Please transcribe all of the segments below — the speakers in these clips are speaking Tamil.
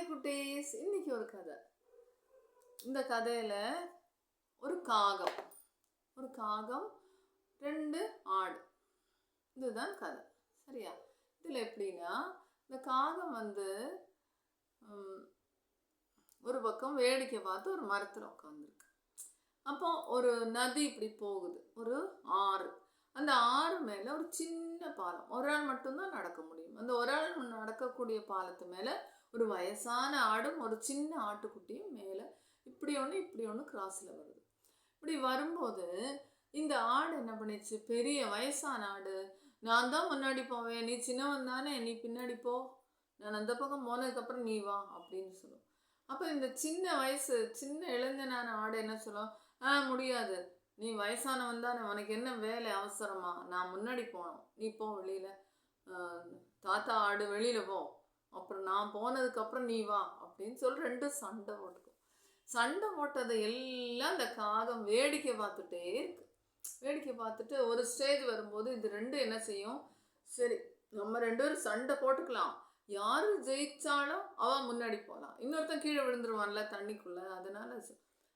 ஹாய் குட்டீஸ், இன்னைக்கு ஒரு கதை. இந்த கதையில் ஒரு காகம் 2 ஆடு, இதுதான் கதை. சரியா? இதில் எப்படின்னா, இந்த காகம் ஒரு பக்கம் வேடிக்கை பார்த்து ஒரு மரத்தில் உட்காந்துருக்கு. அப்போ ஒரு நதி இப்படி போகுது, ஒரு ஆறு. அந்த ஆறு மேலே ஒரு சின்ன பாலம், ஒரு ஆள் மட்டும்தான் நடக்க முடியும். அந்த ஒரு ஆள் நடக்கக்கூடிய பாலத்து மேலே ஒரு வயசான ஆடும் ஒரு சின்ன ஆட்டுக்குட்டியும் மேலே இப்படி ஒன்று கிராஸில் வருது. இப்படி வரும்போது இந்த ஆடு என்ன பண்ணிச்சு, பெரிய வயசான ஆடு, நான் தான் முன்னாடி போவேன், நீ சின்னவன் தானே, நீ பின்னாடி போ, நான் அந்த பக்கம் போனதுக்கப்புறம் நீ வா அப்படின்னு சொல்லும். அப்போ இந்த சின்ன இளைஞனான ஆடு என்ன சொல்லும், முடியாது, நீ வயசானவன் தானே, உனக்கு என்ன வேலை அவசரமா, நான் முன்னாடி போனோம், நீ போ வெளியில், தாத்தா ஆடு வெளியில் போ, அப்புறம் நான் போனதுக்கப்புறம் நீ வா அப்படின்னு சொல்லி 2 சண்டை போட்டுக்கும். சண்டை போட்டதை எல்லாம் இந்த காகம் வேடிக்கை பார்த்துட்டே இருக்கு. வேடிக்கை பார்த்துட்டு ஒரு ஸ்டேஜ் வரும்போது இது 2 என்ன செய்யும், சரி நம்ம 2 பேரும் சண்டை போட்டுக்கலாம், யார் ஜெயிச்சாலும் அவன் முன்னாடி போகலாம், இன்னொருத்தன் கீழே விழுந்துருவான்ல தண்ணிக்குள்ளே, அதனால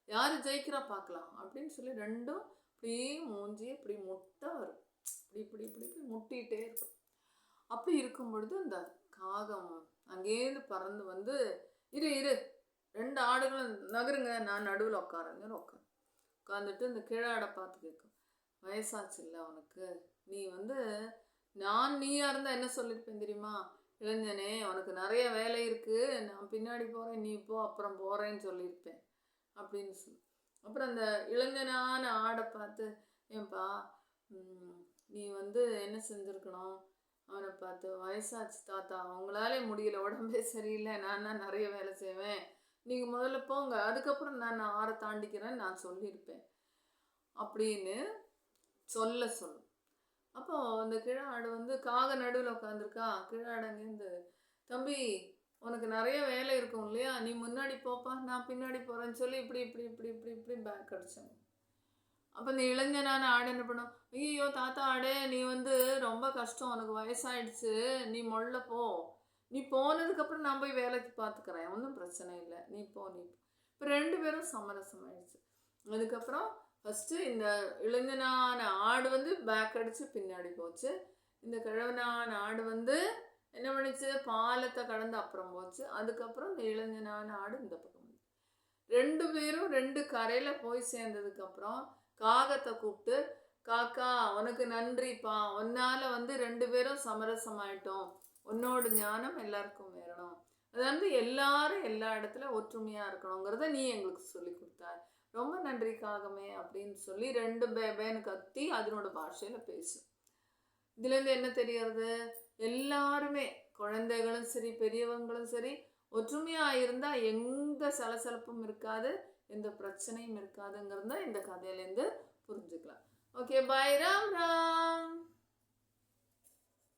யார் ஜெயிக்கிறா பார்க்கலாம் அப்படின்னு சொல்லி 2ம் இப்படியே மூஞ்சி இப்படி முட்டை வரும், இப்படி இப்படி இப்படி முட்டிகிட்டே இருக்கும். அப்படி இருக்கும் பொழுது இந்த காகம் அங்கேருந்து பறந்து இரு 2 ஆடுகளும் நகருங்க, நான் நடுவில் உட்காந்துட்டு இந்த கீழாடை பார்த்து கேட்கும், வயசாச்சு இல்லை உனக்கு, நீ நீயா இருந்தால் என்ன சொல்லியிருப்பேன் தெரியுமா, இளைஞனே உனக்கு நிறைய வேலை இருக்குது, நான் பின்னாடி போகிறேன், நீ போ அப்புறம் போகிறேன்னு சொல்லியிருப்பேன் அப்படின்னு சொல்லி. அப்புறம் அந்த இளைஞனான ஆடை பார்த்து, ஏன்பா நீ என்ன செஞ்சுருக்கணும், அவனை பார்த்து, வயசாச்சு தாத்தா, அவங்களாலே முடியல, உடம்பே சரியில்லை, நான் தான் நிறைய வேலை செய்வேன், நீங்கள் முதல்ல போங்க, அதுக்கப்புறம் நான் ஆறை தாண்டிக்கிறேன்னு நான் சொல்லியிருப்பேன் அப்படின்னு சொல்லும். அப்போ அந்த கிழாடு காக நடுவில் உட்காந்துருக்கா, கிழாடு அங்கேருந்து, தம்பி உனக்கு நிறைய வேலை இருக்கும் இல்லையா, நீ முன்னாடி போப்பா, நான் பின்னாடி போகிறேன்னு சொல்லி இப்படி இப்படி இப்படி இப்படி இப்படி பேக் அடிச்சாங்க. அப்போ இந்த இளைஞனான ஆடு என்ன பண்ணும், ஐயோ தாத்தா ஆடே, நீ ரொம்ப கஷ்டம், உனக்கு வயசாயிடுச்சு, நீ மொள்ள போ, நீ போனதுக்கப்புறம் நான் போய் வேலைக்கு பார்த்துக்கிறேன், ஒன்றும் பிரச்சனை இல்லை, நீ போ. இப்போ 2 பேரும் சமரசம் ஆயிடுச்சு. அதுக்கப்புறம் ஃபஸ்ட்டு இந்த இளைஞனான ஆடு பேக் அடித்து பின்னாடி போச்சு, இந்த கிழவனான ஆடு என்ன பண்ணிச்சு, பாலத்தை கடந்து அப்புறம் போச்சு. அதுக்கப்புறம் இந்த இளைஞனான ஆடு இந்த பக்கம் 2 பேரும் 2 கரையில் போய் சேர்ந்ததுக்கப்புறம் காகத்தை கூப்பிட்டு, காக்கா உனக்கு நன்றிப்பா, உன்னால் 2 பேரும் சமரசமாயிட்டோம், உன்னோட ஞானம் எல்லாருக்கும் வேறணும், அது எல்லாரும் எல்லா இடத்துல ஒற்றுமையாக இருக்கணுங்கிறத நீ எங்களுக்கு சொல்லி கொடுத்தாய், ரொம்ப நன்றி காகமே அப்படின்னு சொல்லி 2 பேபேன்னு கத்தி அதனோட பாஷையில் பேசும். இதுலேருந்து என்ன தெரியறது, எல்லாருமே குழந்தைகளும் சரி பெரியவங்களும் சரி ஒற்றுமையாக இருந்தால் எந்த சலசலப்பும் இருக்காது, எந்த பிரச்சனையும் இருக்காதுங்கிறத இந்த கதையிலேருந்து புரிஞ்சுக்கலாம். ஓகே, பாய், ராம் ராம்.